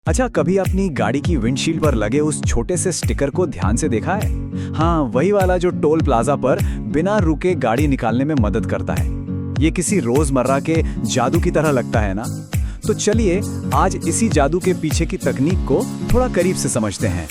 अच्छा, कभी अपनी गाड़ी की विंडशील्ड पर लगे उस छोटे से स्टिकर को ध्यान से देखा है? हाँ, वही वाला जो टोल प्लाजा पर बिना रुके गाड़ी निकालने में मदद करता है। ये किसी रोजमर्रा के जादू की तरह लगता है ना? तो चलिए आज इसी जादू के पीछे की तकनीक को थोड़ा करीब से समझते हैं।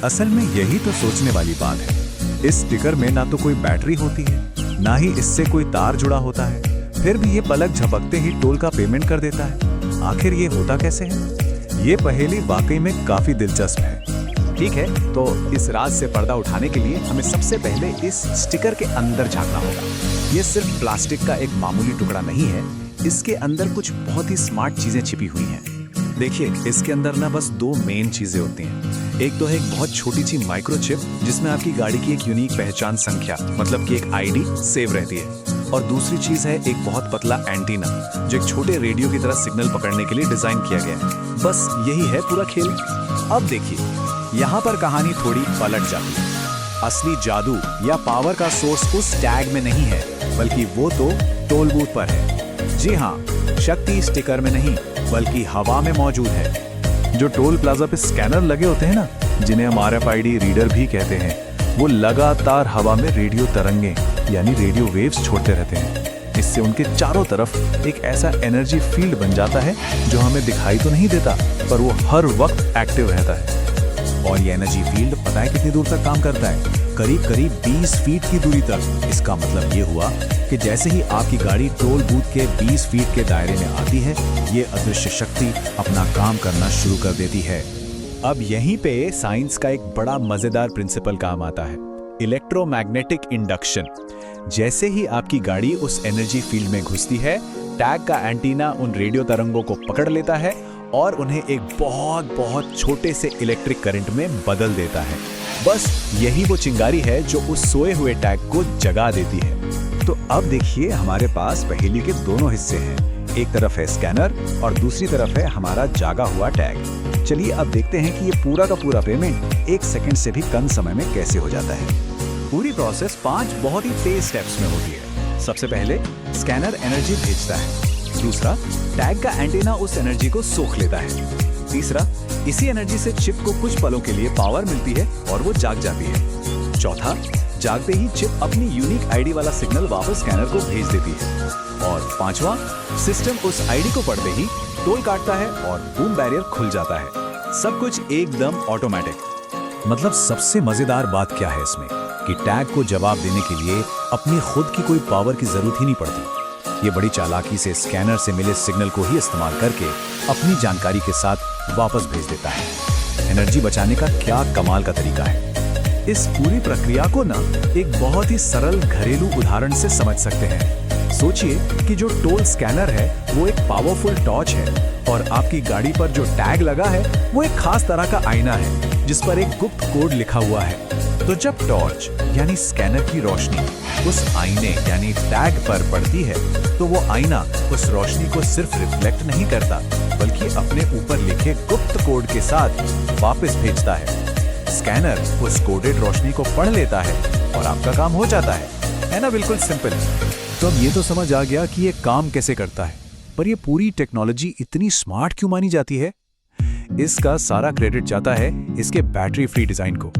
असल में यही तो सोचने वाली बात है। इस स्टिकर में ना तो कोई बैटरी होती है, ना ही इससे कोई तार जुड़ा होता है, फिर भी ये पलक झपकते ही टोल का पेमेंट कर देता है। आखिर ये होता कैसे है? ये पहेली वाकई में काफी दिलचस्प है। ठीक है, तो इस राज से पर्दा उठाने के लिए हमें सबसे पहले इस स्टिकर के अंदर झांकना होगा। ये सिर्फ प्लास्टिक का एक मामूली टुकड़ा नहीं है, इसके अंदर कुछ बहुत ही स्मार्ट चीजें छिपी हुई हैं। देखिए, इसके अंदर ना बस दो मेन चीजें होती हैं। एक तो है एक बहुत छोटी सी माइक्रोचिप जिसमें आपकी गाड़ी की एक यूनिक पहचान संख्या मतलब कि एक आईडी सेव रहती है, और दूसरी चीज है एक बहुत पतला एंटीना जो एक छोटे रेडियो की तरह सिग्नल पकड़ने के लिए डिजाइन किया गया है। बस यही है पूरा खेल। अब देखिए, यहाँ पर कहानी थोड़ी पलट जाती है। असली जादू या पावर का सोर्स उस टैग में नहीं है, बल्कि वो तो टोल बूथ पर है। जी हाँ, शक्ति स्टिकर में नहीं बल्कि हवा में मौजूद है। जो टोल प्लाजा पे स्कैनर लगे होते हैं ना, जिन्हें हम RFID रीडर भी कहते हैं, वो लगातार हवा में रेडियो तरंगे यानी रेडियो वेव्स छोड़ते रहते हैं। इससे उनके चारों तरफ एक ऐसा एनर्जी फील्ड बन जाता है जो हमें दिखाई तो नहीं देता, पर वो हर वक्त एक्टिव रहता है। और ये एनर्जी फील्ड पता है कितनी दूर तक काम करता है? करीब करीब 20 फीट की दूरी तक। इसका मतलब ये हुआ कि जैसे ही आपकी गाड़ी टोल बूथ के 20 फीट के दायरे में आती है, ये अदृश्य शक्ति अपना काम करना शुरू कर देती है। अब यहीं पे साइंस का एक बड़ा मजेदार प्रिंसिपल काम आता है, इलेक्ट्रोमैग्नेटिक इंडक्शन। जैसे ही आपकी गाड़ी उस एनर्जी फील्ड में घुसती है, टैग का एंटीना उन रेडियो तरंगों को पकड़ लेता है और उन्हें एक बहुत बहुत छोटे से इलेक्ट्रिक करंट में बदल देता है। बस यही वो चिंगारी है जो उस सोए हुए टैग को जगा देती है। तो अब देखिए, हमारे पास पहेली के दोनों हिस्से हैं। एक तरफ है स्कैनर और दूसरी तरफ है हमारा जागा हुआ टैग। चलिए अब देखते हैं कि ये पूरा का पूरा पेमेंट 1 सेकंड से भी कम समय में कैसे हो जाता है। पूरी प्रोसेस 5 बहुत ही तेज स्टेप्स में होती है। सबसे पहले स्कैनर एनर्जी भेजता है। दूसरा, टैग का एंटीना उस एनर्जी को सोख लेता है। तीसरा, इसी एनर्जी से चिप को कुछ पलों के लिए पावर मिलती है और वो जाग जाती है। चौथा, जागते ही चिप अपनी यूनिक आईडी वाला सिग्नल वापस स्कैनर को भेज देती है। और पांचवा, सिस्टम उस आईडी को पढ़ते ही टोल काटता है और बूम बैरियर खुल जाता है। सब कुछ एकदम ऑटोमेटिक। मतलब सबसे मजेदार बात क्या है इसमें कि टैग को जवाब देने के लिए अपनी खुद की कोई पावर की जरूरत ही नहीं पड़ती। ये बड़ी चालाकी से स्कैनर से मिले सिग्नल को ही इस्तेमाल करके अपनी जानकारी के साथ वापस भेज देता है। एनर्जी बचाने का क्या कमाल का तरीका है। इस पूरी प्रक्रिया को ना एक बहुत ही सरल घरेलू उदाहरण से समझ सकते हैं। सोचिए कि जो टोल स्कैनर है वो एक पावरफुल टॉर्च है और आपकी गाड़ी पर जो टैग लगा है वो एक खास तरह का आईना है जिस पर एक गुप्त कोड लिखा हुआ है। तो जब टॉर्च यानी स्कैनर की रोशनी उस आईने यानी टैग पर पड़ती है, तो वो आईना उस रोशनी को सिर्फ रिफ्लेक्ट नहीं करता बल्कि अपने ऊपर लिखे गुप्त कोड के साथ वापस भेजता है। स्कैनर उस कोडेड रोशनी को पढ़ लेता है और आपका काम हो जाता है ना? बिल्कुल सिंपल। तो अब ये तो समझ आ गया कि ये काम कैसे करता है, पर ये पूरी टेक्नोलॉजी इतनी स्मार्ट क्यों मानी जाती है? इसका सारा क्रेडिट जाता है इसके बैटरी फ्री डिजाइन को।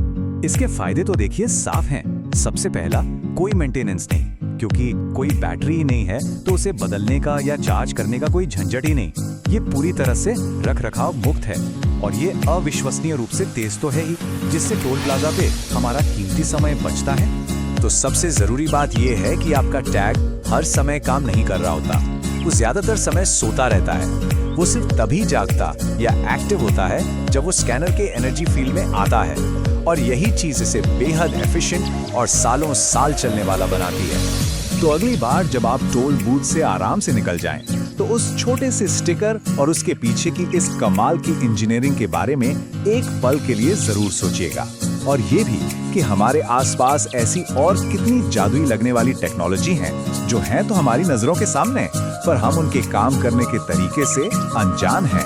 इसके फायदे तो देखिए साफ हैं। सबसे पहला, कोई मेंटेनेंस नहीं, क्योंकि कोई बैटरी ही नहीं है तो उसे बदलने का या चार्ज करने का कोई झंझट ही नहीं। ये पूरी तरह से रखरखाव मुक्त है और ये अविश्वसनीय रूप से तेज तो है ही, जिससे टोल प्लाजा पे हमारा कीमती समय बचता है। तो सबसे जरूरी बात ये है कि आपका टैग हर समय काम नहीं कर रहा होता। वो ज्यादातर समय सोता रहता है। वो सिर्फ तभी जागता या एक्टिव होता है जब वो स्कैनर के एनर्जी फील्ड में आता है, और यही चीज इसे बेहद एफिशिएंट और सालों साल चलने वाला बनाती है। तो अगली बार जब आप टोल बूथ से आराम से निकल जाएं, तो उस छोटे से स्टिकर और उसके पीछे की इस कमाल की इंजीनियरिंग के बारे में एक पल के लिए जरूर सोचिएगा। और ये भी कि हमारे आसपास ऐसी और कितनी जादुई लगने वाली टेक्नोलॉजी हैं जो हैं तो हमारी नजरों के सामने, पर हम उनके काम करने के तरीके से अनजान हैं।